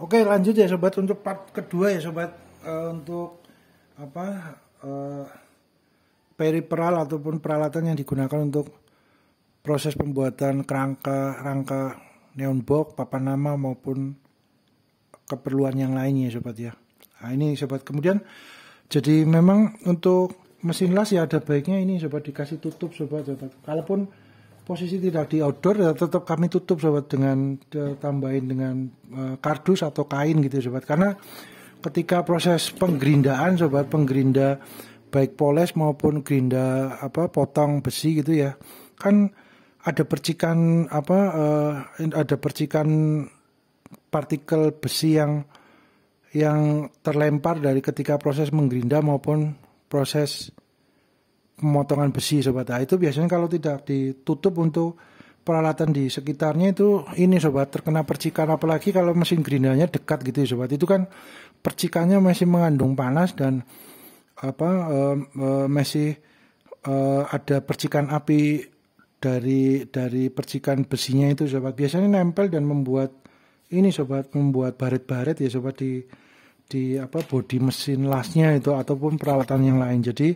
Oke, lanjut ya sobat untuk part kedua ya sobat. Untuk apa peripheral ataupun peralatan yang digunakan untuk proses pembuatan rangka neon box, papan nama maupun keperluan yang lainnya sobat ya. Nah ini sobat, kemudian jadi memang untuk mesin las ya ada baiknya ini sobat dikasih tutup sobat. Kalaupun posisi tidak di outdoor ya tetap kami tutup sobat dengan tambahin dengan kardus atau kain gitu sobat, karena ketika proses penggerindaan sobat, penggerinda baik poles maupun gerinda potong besi gitu ya, kan ada percikan ada percikan partikel besi yang terlempar dari ketika proses menggerinda maupun proses pemotongan besi sobat. Nah, itu biasanya kalau tidak ditutup untuk peralatan di sekitarnya itu ini sobat terkena percikan, apalagi kalau mesin gerindanya dekat gitu ya sobat. Itu kan percikannya masih mengandung panas dan masih ada percikan api dari percikan besinya itu sobat. Biasanya nempel dan membuat ini sobat, membuat baret-baret ya sobat di bodi mesin lasnya itu ataupun peralatan yang lain. Jadi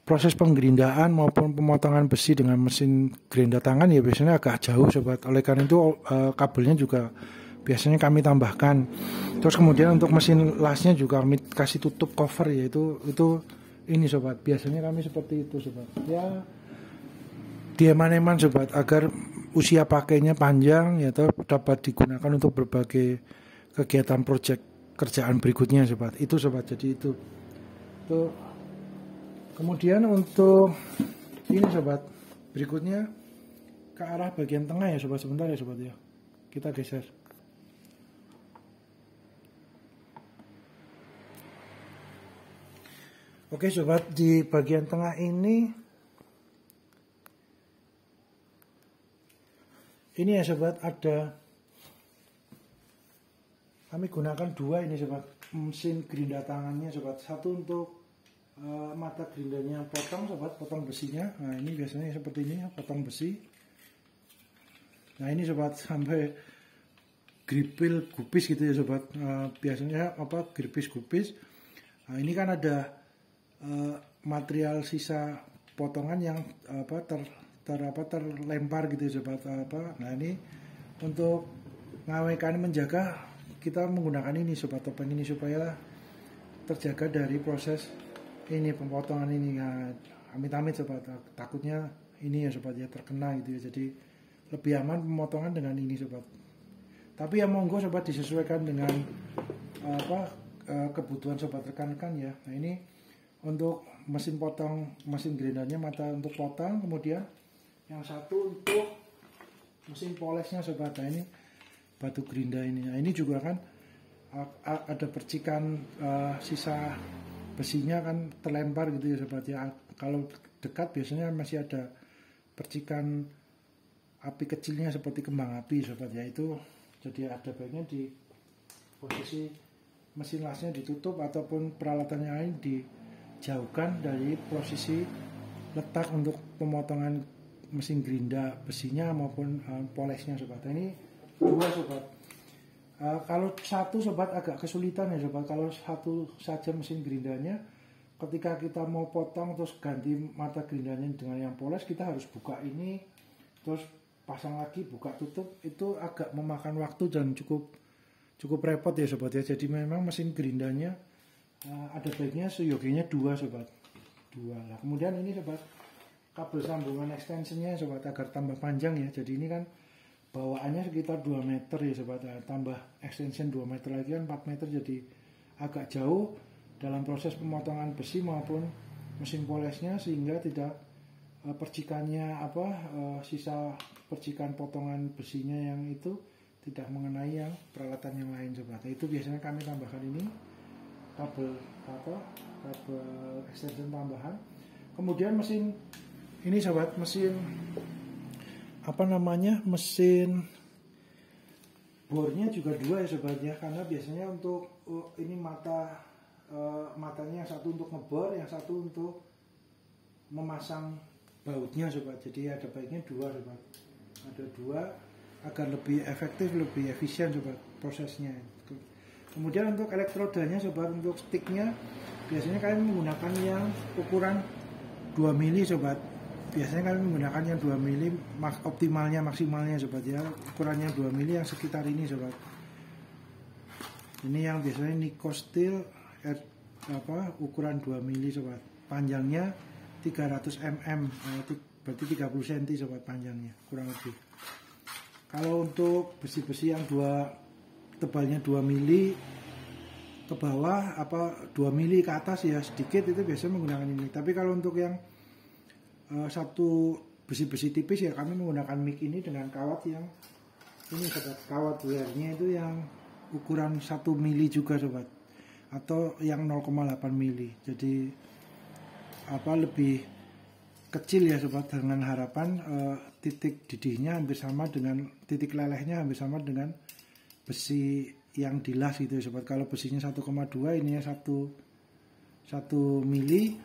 proses penggerindaan maupun pemotongan besi dengan mesin gerinda tangan ya biasanya agak jauh sobat. Oleh karena itu kabelnya juga biasanya kami tambahkan. Terus kemudian untuk mesin lasnya juga kami kasih tutup cover ya itu ini sobat. Biasanya kami seperti itu sobat. Ya dieman-eman sobat agar usia pakainya panjang ya dapat digunakan untuk berbagai kegiatan proyek kerjaan berikutnya sobat. Itu sobat. Jadi itu. Kemudian untuk ini sobat, berikutnya ke arah bagian tengah ya sobat, sebentar ya sobat ya. Kita geser. Oke sobat, di bagian tengah ini ya sobat, ada kami gunakan dua ini sobat, mesin gerinda tangannya sobat. Satu untuk mata gerindanya potong sobat, potong besinya. Nah ini biasanya seperti ini, potong besi. Nah ini sobat sampai gripil gupis gitu ya sobat. Biasanya gripis gupis. Nah ini kan ada material sisa potongan yang terlempar gitu ya sobat. Nah ini untuk ngawekan menjaga kita menggunakan ini sobat, topeng ini supaya terjaga dari proses ini pemotongan ini ya, amit-amit sobat, takutnya ini ya sobat ya terkena gitu ya, jadi lebih aman pemotongan dengan ini sobat. Tapi ya monggo sobat disesuaikan dengan kebutuhan sobat rekan-rekan ya. Nah ini untuk mesin potong, mesin gerindanya mata untuk potong, kemudian yang satu untuk mesin polesnya sobat. Nah ini batu gerinda ini. Nah ini juga kan ada percikan sisa besinya kan terlempar gitu ya sobat ya. Kalau dekat biasanya masih ada percikan api kecilnya seperti kembang api sobat ya. Itu jadi ada baiknya di posisi mesin lasnya ditutup ataupun peralatan yang lain dijauhkan dari posisi letak untuk pemotongan mesin gerinda besinya maupun polesnya sobat. Nah, ini dua sobat. Kalau satu sobat agak kesulitan ya sobat, kalau satu saja mesin gerindanya, ketika kita mau potong terus ganti mata gerindanya dengan yang poles, kita harus buka ini terus pasang lagi, buka tutup, itu agak memakan waktu dan cukup repot ya sobat ya. Jadi memang mesin gerindanya ada baiknya seyogianya dua sobat, dua lah. Kemudian ini sobat, kabel sambungan extensionnya sobat agar tambah panjang ya. Jadi ini kan bawaannya sekitar 2 meter ya sobat, tambah extension 2 meter lagi kan 4 meter, jadi agak jauh dalam proses pemotongan besi maupun mesin polesnya, sehingga tidak percikannya sisa percikan potongan besinya yang itu tidak mengenai yang peralatan yang lain sobat. Nah, itu biasanya kami tambahkan ini kabel extension tambahan. Kemudian mesin ini sobat, mesin mesin bornya juga dua ya sobat ya, karena biasanya untuk ini matanya yang satu untuk ngebor, yang satu untuk memasang bautnya sobat. Jadi ada baiknya dua sobat, ada dua agar lebih efektif, lebih efisien sobat. prosesnya. Kemudian untuk elektrodanya sobat, untuk sticknya biasanya kalian menggunakan yang ukuran 2 mili sobat. Biasanya kalian menggunakan yang 2 mili optimalnya, maksimalnya sobat ya. Ukurannya 2 mili yang sekitar ini sobat. Ini yang biasanya Nikko Steel ukuran 2 mili sobat. Panjangnya 300 mm, berarti 30 cm sobat panjangnya kurang lebih. Kalau untuk besi-besi yang tebalnya 2 mili ke bawah 2 mili ke atas ya sedikit, itu biasanya menggunakan ini. Tapi kalau untuk yang satu besi-besi tipis ya kami menggunakan mic ini dengan kawat yang ini sobat, kawat wearnya itu yang ukuran 1 mili juga sobat, atau yang 0,8 mili. Jadi lebih kecil ya sobat, dengan harapan titik didihnya hampir sama dengan titik lelehnya hampir sama dengan besi yang dilas gitu ya sobat. Kalau besinya 1,2, ininya 1 mili,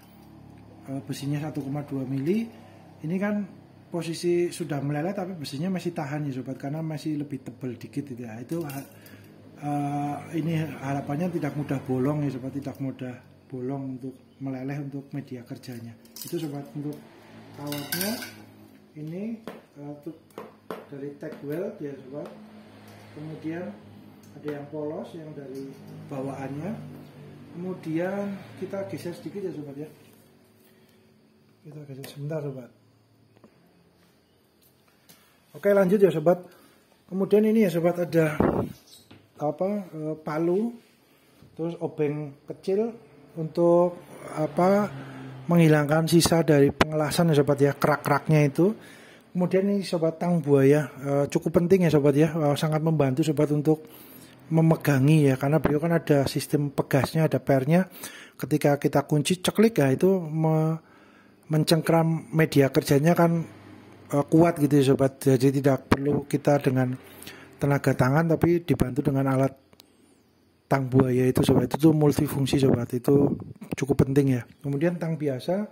besinya 1,2 mili. Ini kan posisi sudah meleleh tapi besinya masih tahan ya sobat, karena masih lebih tebal dikit gitu ya. Itu ini harapannya tidak mudah bolong ya sobat, tidak mudah bolong untuk meleleh untuk media kerjanya. Itu sobat untuk kawatnya. Ini dari tag weld ya sobat. Kemudian ada yang polos yang dari bawaannya. Kemudian kita geser sedikit ya sobat ya. Kita geser sebentar sobat. Oke, lanjut ya sobat. Kemudian ini ya sobat, ada palu, terus obeng kecil untuk menghilangkan sisa dari pengelasan ya sobat ya, kerak-keraknya itu. Kemudian ini sobat tang buaya, cukup penting ya sobat ya, sangat membantu sobat untuk memegangi ya, karena beliau kan ada sistem pegasnya, ada pernya. Ketika kita kunci ceklik ya, itu mencengkram media kerjanya kan kuat gitu ya sobat. Jadi tidak perlu kita dengan tenaga tangan, tapi dibantu dengan alat tang buaya itu sobat. Itu multifungsi sobat, itu cukup penting ya. Kemudian tang biasa,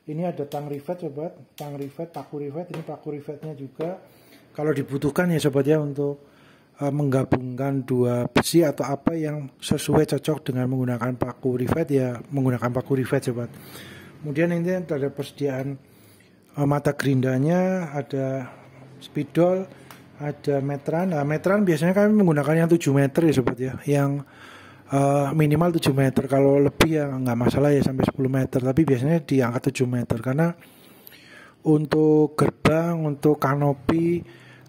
ini ada tang rivet sobat, tang rivet, paku rivet. Ini paku rivetnya juga kalau dibutuhkan ya sobat ya, untuk menggabungkan dua besi atau apa yang sesuai cocok dengan menggunakan paku rivet ya, menggunakan paku rivet sobat. Kemudian ini ada persediaan mata gerindanya, ada spidol, ada meteran. Nah, meteran biasanya kami menggunakan yang 7 meter ya sobat ya, yang minimal 7 meter. Kalau lebih ya nggak masalah ya, sampai 10 meter, tapi biasanya di angka 7 meter, karena untuk gerbang, untuk kanopi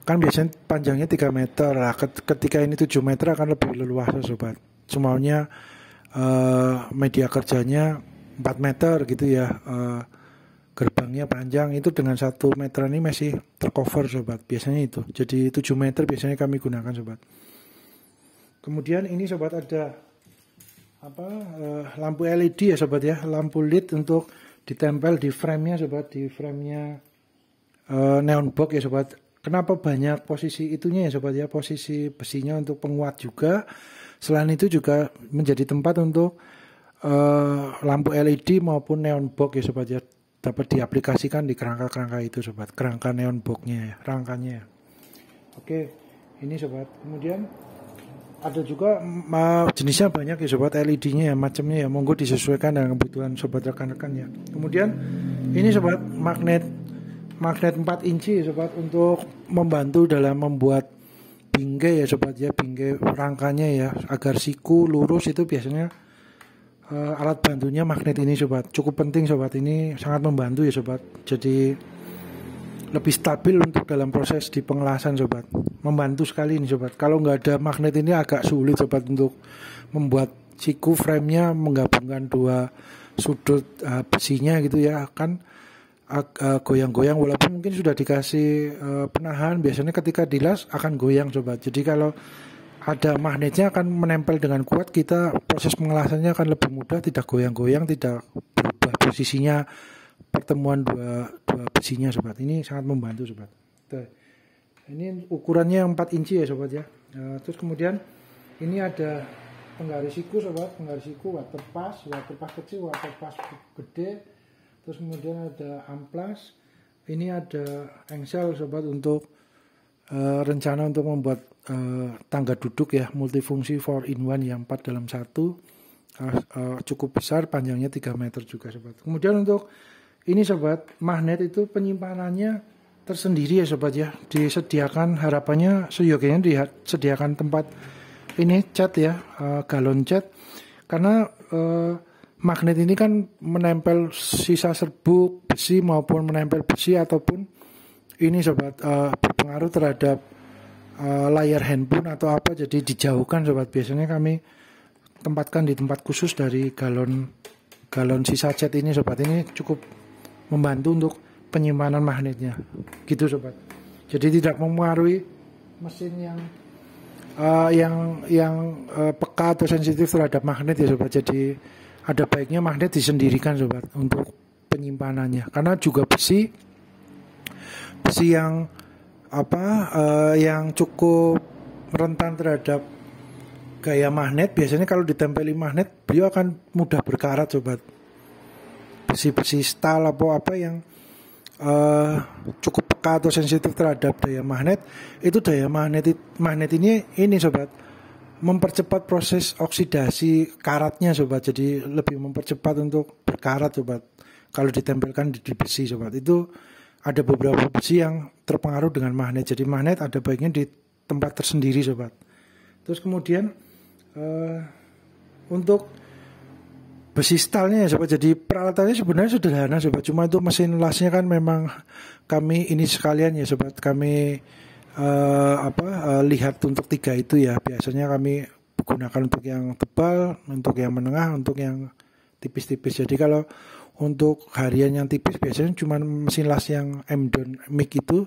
kan biasanya panjangnya 3 meter. Nah, ketika ini 7 meter akan lebih leluasa sobat. Semuanya media kerjanya 4 meter gitu ya, gerbangnya panjang, itu dengan 1 meter ini masih tercover sobat, biasanya itu. Jadi 7 meter biasanya kami gunakan sobat. Kemudian ini sobat ada lampu LED ya sobat ya, lampu LED untuk ditempel di frame-nya sobat, di frame-nya neon box ya sobat. Kenapa banyak posisi itunya ya sobat ya, posisi besinya untuk penguat juga. Selain itu juga menjadi tempat untuk lampu LED maupun neon box ya sobat ya, dapat diaplikasikan di kerangka-kerangka itu sobat, kerangka neon boxnya ya, rangkanya. Oke, ini sobat. Kemudian ada juga jenisnya banyak ya sobat, LED-nya ya, macamnya ya, monggo disesuaikan dengan kebutuhan sobat rekan-rekan ya. Kemudian ini sobat magnet 4 inci ya sobat, untuk membantu dalam membuat bingkai ya sobat ya, bingkai rangkanya ya, agar siku lurus. Itu biasanya alat bantunya magnet ini sobat, cukup penting sobat, ini sangat membantu ya sobat. Jadi lebih stabil untuk dalam proses di pengelasan sobat, membantu sekali ini sobat. Kalau nggak ada magnet ini agak sulit sobat untuk membuat siku frame-nya, menggabungkan dua sudut besinya gitu ya, kan goyang-goyang, walaupun mungkin sudah dikasih penahan, biasanya ketika dilas akan goyang sobat. Jadi kalau ada magnetnya akan menempel dengan kuat, kita proses pengelasannya akan lebih mudah, tidak goyang-goyang, tidak berubah posisinya pertemuan dua besinya sobat. Ini sangat membantu sobat. Ini ukurannya 4 inci ya sobat ya. Terus kemudian ini ada penggaris siku sobat, penggaris siku, water pass kecil, water pass gede. Terus kemudian ada amplas. Ini ada engsel sobat untuk rencana untuk membuat tangga duduk ya multifungsi 4-in-1 yang 4 dalam 1, cukup besar, panjangnya 3 meter juga sobat. Kemudian untuk ini sobat, magnet itu penyimpanannya tersendiri ya sobat ya, disediakan, harapannya seyogianya disediakan tempat ini cat ya, galon cat, karena magnet ini kan menempel sisa serbuk besi maupun menempel besi ataupun ini sobat berpengaruh terhadap layar handphone atau apa, jadi dijauhkan sobat. Biasanya kami tempatkan di tempat khusus dari galon sisa cat ini sobat. Ini cukup membantu untuk penyimpanan magnetnya gitu sobat. Jadi tidak mempengaruhi mesin yang peka atau sensitif terhadap magnet ya sobat. Jadi ada baiknya magnet disendirikan sobat untuk penyimpanannya, karena juga besi yang yang cukup rentan terhadap gaya magnet. Biasanya kalau ditempeli magnet beliau akan mudah berkarat sobat. Besi stal apa yang cukup peka atau sensitif terhadap daya magnet, itu daya magnet ini sobat mempercepat proses oksidasi karatnya sobat. Jadi lebih mempercepat untuk berkarat sobat kalau ditempelkan di besi sobat. Itu ada beberapa besi yang terpengaruh dengan magnet. Jadi magnet ada baiknya di tempat tersendiri sobat. Terus kemudian untuk besi stalnya ya sobat, jadi peralatannya sebenarnya sederhana sobat. Cuma itu mesin lasnya kan memang kami ini sekalian ya sobat, kami lihat untuk 3 itu ya. Biasanya kami gunakan untuk yang tebal, untuk yang menengah, untuk yang tipis-tipis. Jadi kalau untuk harian yang tipis biasanya cuma mesin las yang M-Don mic itu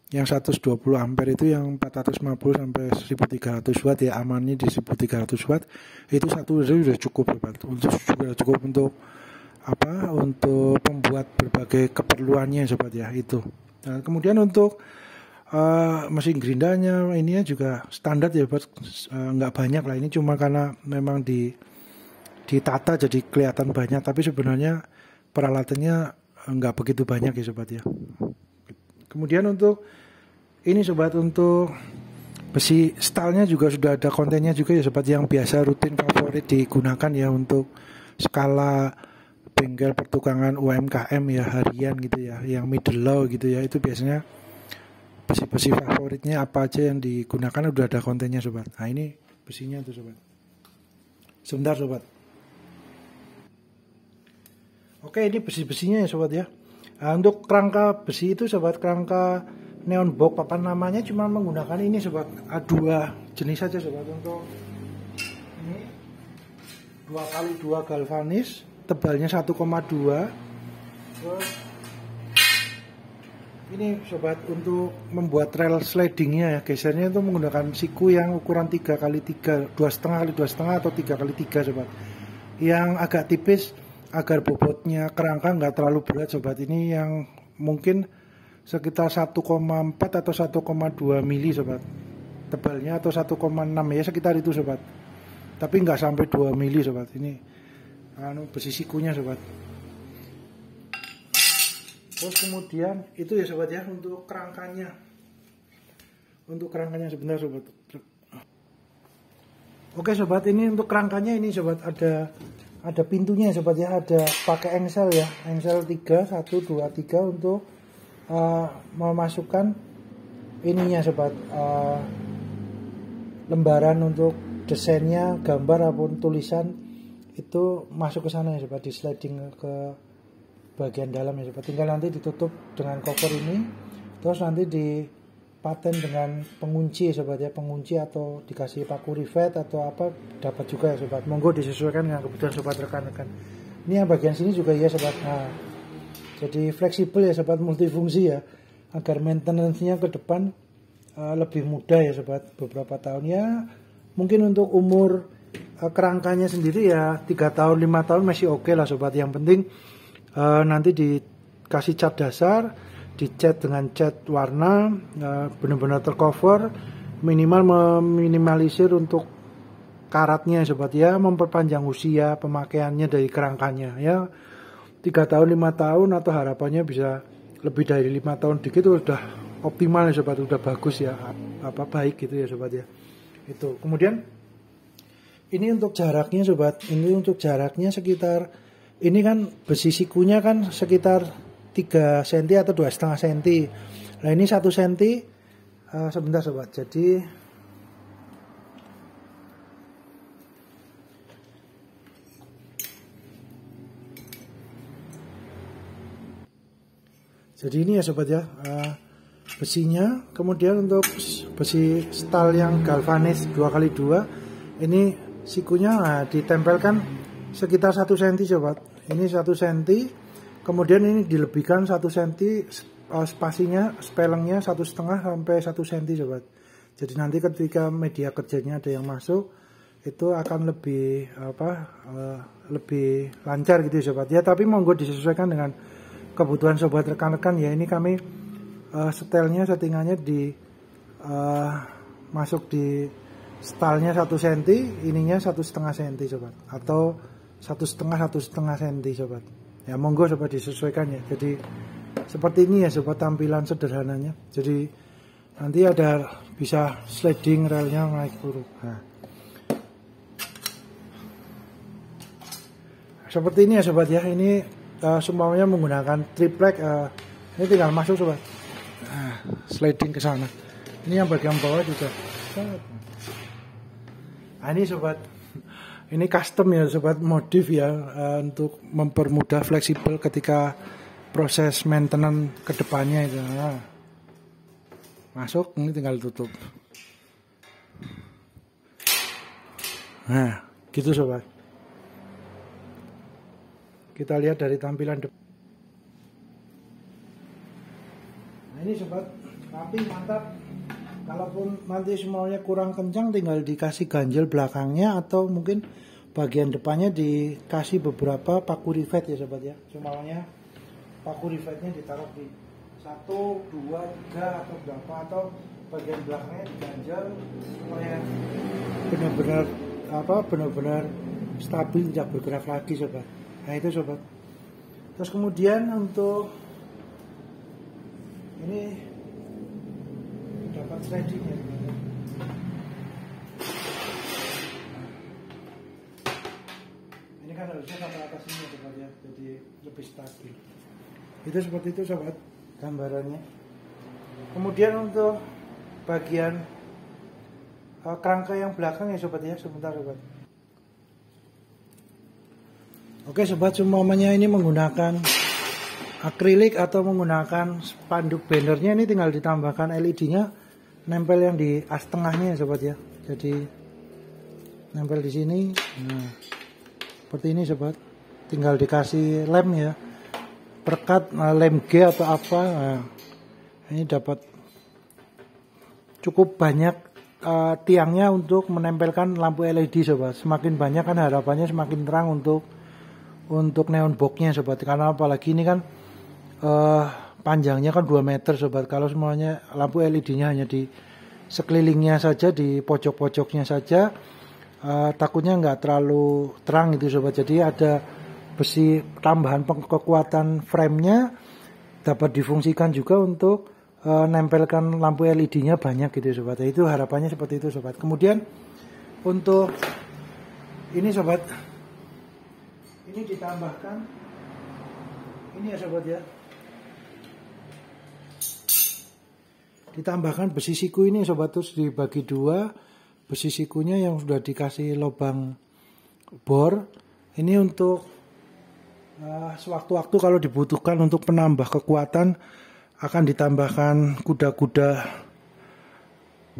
yang 120 ampere itu yang 450 sampai 1300 watt ya, amannya di 1300 watt itu satu sudah cukup sobat. Sudah cukup untuk untuk membuat berbagai keperluannya sobat ya itu. Nah, kemudian untuk mesin gerindanya ini juga standar ya sobat, nggak banyak lah, ini cuma karena memang ditata jadi kelihatan banyak, tapi sebenarnya peralatannya nggak begitu banyak ya sobat ya. Kemudian untuk ini sobat, untuk besi stalnya juga sudah ada kontennya juga ya sobat, yang biasa rutin favorit digunakan ya untuk skala bengkel pertukangan UMKM ya, harian gitu ya, yang middle low gitu ya. Itu biasanya besi-besi favoritnya apa aja yang digunakan udah ada kontennya sobat. Nah ini besinya tuh sobat. Sebentar sobat. Oke, ini besi-besinya ya sobat ya. Nah, untuk kerangka besi itu sobat, kerangka neon box papan namanya cuma menggunakan ini sobat, dua jenis saja sobat. Untuk ini 2x2 galvanis, tebalnya 1,2. Terus ini sobat, untuk membuat rel slidingnya ya, gesernya itu menggunakan siku yang ukuran 3x3, 2,5x2,5 atau 3x3 sobat, yang agak tipis agar bobotnya kerangka nggak terlalu berat sobat. Ini yang mungkin sekitar 1,4 atau 1,2 mili sobat tebalnya, atau 1,6 ya, sekitar itu sobat, tapi nggak sampai 2 mili sobat. Ini besi sikunya sobat. Terus kemudian itu ya sobat ya, untuk kerangkanya sebentar sobat. Oke sobat, ini untuk kerangkanya ini sobat, ada pintunya sobat ya, ada pakai engsel ya, engsel 3, 1, 2, 3 untuk memasukkan ininya sobat, lembaran untuk desainnya, gambar ataupun tulisan itu masuk ke sana ya sobat, di sliding ke bagian dalam ya sobat. Tinggal nanti ditutup dengan cover ini, terus nanti dipaten dengan pengunci ya sobat ya, pengunci atau dikasih paku rivet atau apa dapat juga ya sobat. Monggo disesuaikan dengan kebutuhan sobat rekan-rekan. Ini yang bagian sini juga ya sobat. Nah, jadi fleksibel ya sobat, multifungsi ya, agar maintenance-nya ke depan lebih mudah ya sobat. Beberapa tahun ya, mungkin untuk umur kerangkanya sendiri ya 3 tahun 5 tahun masih oke lah sobat. Yang penting nanti dikasih cat dasar, dicat dengan cat warna, benar-benar tercover, minimal meminimalisir untuk karatnya sobat ya, memperpanjang usia pemakaiannya dari kerangkanya ya. 3 tahun 5 tahun atau harapannya bisa lebih dari 5 tahun dikit udah optimal ya sobat, udah bagus ya, baik gitu ya sobat ya. Itu kemudian ini untuk jaraknya sobat, ini untuk jaraknya sekitar, ini kan besi sikunya kan sekitar 3 cm atau 2,5 cm. Nah ini 1 cm, sebentar sobat, jadi ini ya sobat ya, besinya. Kemudian untuk besi stal yang galvanis 2x2 ini sikunya ditempelkan sekitar 1 cm sobat. Ini 1 cm, kemudian ini dilebihkan 1 cm, spasinya spelengnya 1,5 sampai 1 cm sobat. Jadi nanti ketika media kerjanya ada yang masuk itu akan lebih lebih lancar gitu ya sobat ya. Tapi monggo disesuaikan dengan kebutuhan sobat rekan-rekan ya. Ini kami setelnya, settingannya di masuk di stalnya 1 cm, ininya 1,5 cm sobat, atau 1,5 cm sobat ya. Monggo sobat disesuaikan ya. Jadi seperti ini ya sobat tampilan sederhananya. Jadi nanti ada bisa sliding relnya naik turun. Nah, seperti ini ya sobat ya. Ini semuanya menggunakan triplek. Ini tinggal masuk sobat, sliding ke sana. Ini yang bagian bawah juga. Nah ini sobat, ini custom ya sobat, modif ya, untuk mempermudah fleksibel ketika proses maintenance kedepannya itu. Nah, masuk, ini tinggal tutup. Nah gitu sobat. Kita lihat dari tampilan depan. Nah ini sobat, rapi, mantap. Kalaupun nanti semuanya kurang kencang, tinggal dikasih ganjel belakangnya, atau mungkin bagian depannya dikasih beberapa paku rivet ya sobat ya. Semuanya paku rivetnya ditaruh di 1, 2, 3 atau berapa, atau bagian belakangnya diganjel supaya benar-benar stabil, tidak bergerak lagi sobat. Nah itu sobat. Terus kemudian untuk ini dapat sliding ya. Ini kan harusnya sampai atas ini sobat ya, jadi lebih stabil. Itu seperti itu sobat gambarannya. Kemudian untuk bagian kerangka yang belakang ya sobat ya, sebentar sobat. Oke sobat, semuanya ini menggunakan akrilik atau menggunakan spanduk bannernya. Ini tinggal ditambahkan LED-nya, nempel yang di as tengahnya ya sobat ya. Jadi nempel di sini. Nah, seperti ini sobat. Tinggal dikasih lem ya, perekat lem G atau apa. Nah, ini dapat cukup banyak tiangnya untuk menempelkan lampu LED sobat. Semakin banyak kan harapannya semakin terang untuk neon boxnya sobat, karena apalagi ini kan panjangnya kan 2 meter sobat. Kalau semuanya lampu LED-nya hanya di sekelilingnya saja, di pojok-pojoknya saja, takutnya nggak terlalu terang itu sobat. Jadi ada besi tambahan kekuatan frame-nya dapat difungsikan juga untuk nempelkan lampu LED-nya banyak gitu sobat. Itu harapannya seperti itu sobat. Kemudian untuk ini sobat, ini ditambahkan ini ya sobat ya, ditambahkan besi siku ini sobat. Terus dibagi 2 besi sikunya yang sudah dikasih lubang bor. Ini untuk sewaktu-waktu kalau dibutuhkan untuk penambah kekuatan, akan ditambahkan kuda-kuda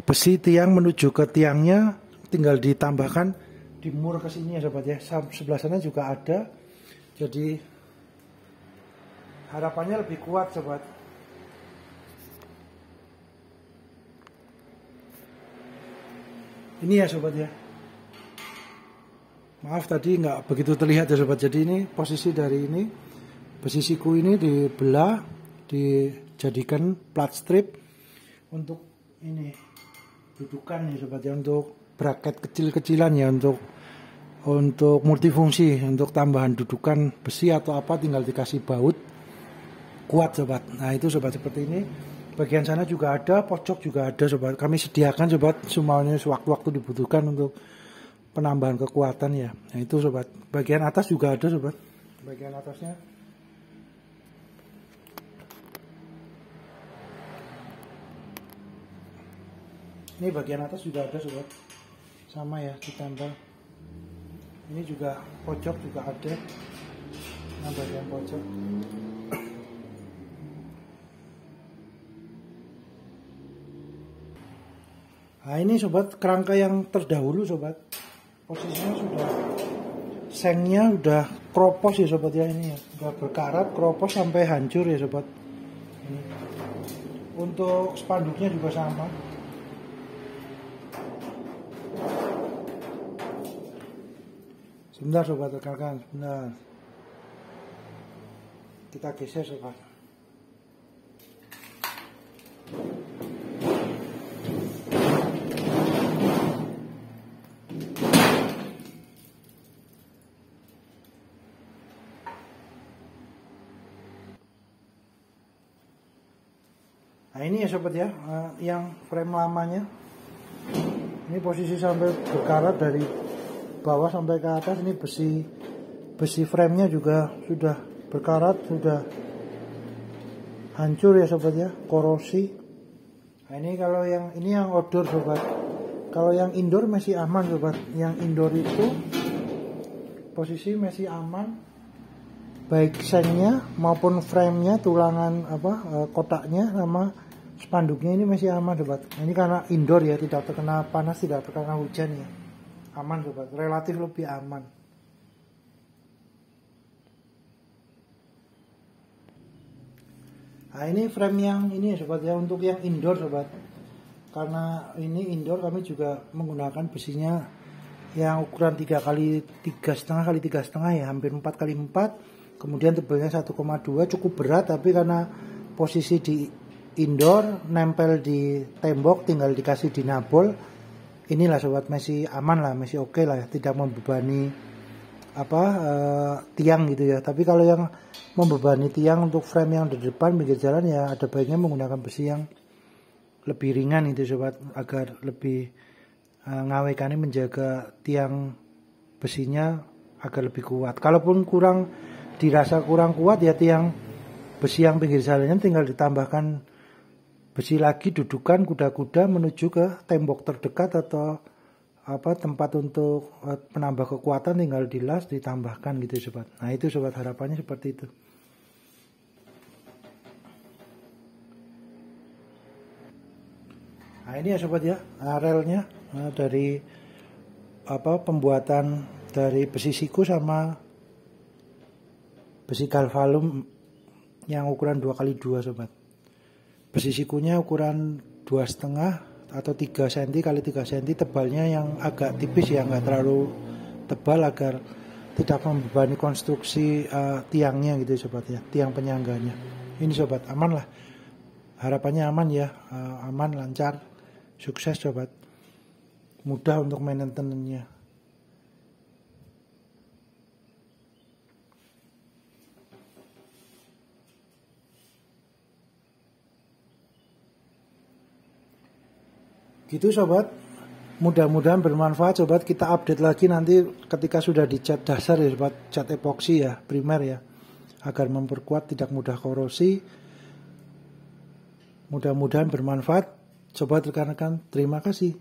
besi tiang menuju ke tiangnya, tinggal ditambahkan di mur ke sini ya sobat ya. Sebelah sana juga ada, jadi harapannya lebih kuat sobat. Ini ya sobat ya, maaf tadi nggak begitu terlihat ya sobat. Jadi ini posisi dari ini, besi siku ini dibelah, dijadikan plat strip untuk ini dudukan ya sobat ya, untuk bracket kecil-kecilan ya, untuk multifungsi, untuk tambahan dudukan besi atau apa, tinggal dikasih baut kuat sobat. Nah itu sobat seperti ini. Bagian sana juga ada, pojok juga ada sobat. Kami sediakan sobat semuanya sewaktu-waktu dibutuhkan untuk penambahan kekuatan ya. Nah itu sobat. Bagian atas juga ada sobat. Bagian atasnya ini bagian atas juga ada sobat. Sama ya ditambah. Ini juga pojok juga ada. Nah bagian pojok. Nah ini sobat kerangka yang terdahulu sobat. Posisinya sudah sengnya udah kropos ya sobat ya, ini ya. Udah berkarat, kropos sampai hancur ya sobat. Ini. Untuk spanduknya juga sama. Sebentar sobat, rekan-rekan, sebentar. Kita geser sobat. Nah ini ya sobat ya, yang frame lamanya. Ini posisi sampai berkarat dari bawah sampai ke atas. Ini besi framenya juga sudah berkarat, sudah hancur ya sobat ya, korosi. Nah ini kalau yang ini yang outdoor sobat. Kalau yang indoor masih aman sobat. Yang indoor itu posisi masih aman. Baik sengnya maupun framenya, tulangan kotaknya sama spanduknya ini masih aman sobat. Ini karena indoor ya, tidak terkena panas, tidak terkena hujan ya. Aman sobat, relatif lebih aman. Nah ini frame yang ini ya sobat ya, untuk yang indoor sobat. Karena ini indoor kami juga menggunakan besinya yang ukuran 3x3,5 x 3,5 ya, hampir 4x4. Kemudian tebalnya 1,2, cukup berat, tapi karena posisi di indoor nempel di tembok, tinggal dikasih dinabol, inilah sobat masih aman lah, masih oke lah, tidak membebani tiang gitu ya. Tapi kalau yang membebani tiang untuk frame yang di depan pinggir jalan ya, ada baiknya menggunakan besi yang lebih ringan itu sobat, agar lebih ngawekannya, menjaga tiang besinya agar lebih kuat. Kalaupun dirasa kurang kuat ya, tiang besi yang pinggir jalannya tinggal ditambahkan besi lagi, dudukan kuda-kuda menuju ke tembok terdekat atau tempat untuk penambah kekuatan, tinggal dilas ditambahkan gitu sobat. Nah itu sobat, harapannya seperti itu. Nah ini ya sobat ya, relnya dari pembuatan dari besi siku sama besi galvalum yang ukuran 2x2 sobat. Besi sikunya ukuran 2,5 atau 3 cm x 3 cm, tebalnya yang agak tipis ya, nggak terlalu tebal agar tidak membebani konstruksi tiangnya gitu sobat ya, tiang penyangganya. Ini sobat, aman lah, harapannya aman ya, aman, lancar, sukses sobat, mudah untuk maintenance-nya. Gitu sobat, mudah-mudahan bermanfaat sobat. Kita update lagi nanti ketika sudah dicat dasar ya sobat, cat epoksi ya, primer ya, agar memperkuat, tidak mudah korosi. Mudah-mudahan bermanfaat sobat, rekan-rekan, terima kasih.